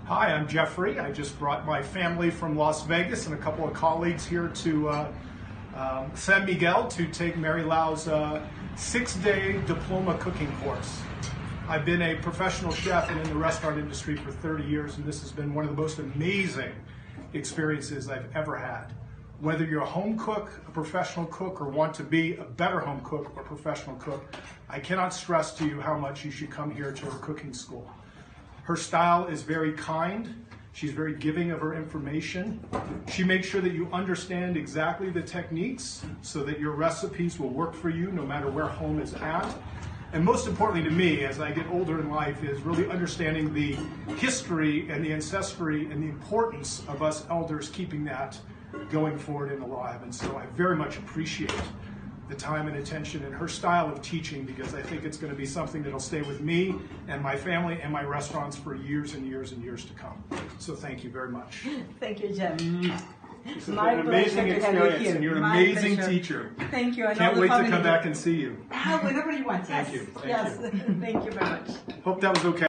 Hi, I'm Jeffrey. I just brought my family from Las Vegas and a couple of colleagues here to San Miguel to take Mary Lau's 6-day diploma cooking course. I've been a professional chef and in the restaurant industry for 30 years, and this has been one of the most amazing experiences I've ever had. Whether you're a home cook, a professional cook, or want to be a better home cook or professional cook, I cannot stress to you how much you should come here to her cooking school. Her style is very kind. She's very giving of her information. She makes sure that you understand exactly the techniques so that your recipes will work for you no matter where home is at. And most importantly to me, as I get older in life, is really understanding the history and the ancestry and the importance of us elders keeping that going forward and alive. And so I very much appreciate the time and attention and her style of teaching, because I think it's going to be something that'll stay with me and my family and my restaurants for years and years and years to come. So thank you very much. Thank you, Jeff. It's been an amazing experience, and you're an amazing teacher. Thank you. Can't wait to come back and see you. Whenever you want. Thank you. Yes. Thank you very much. Hope that was okay.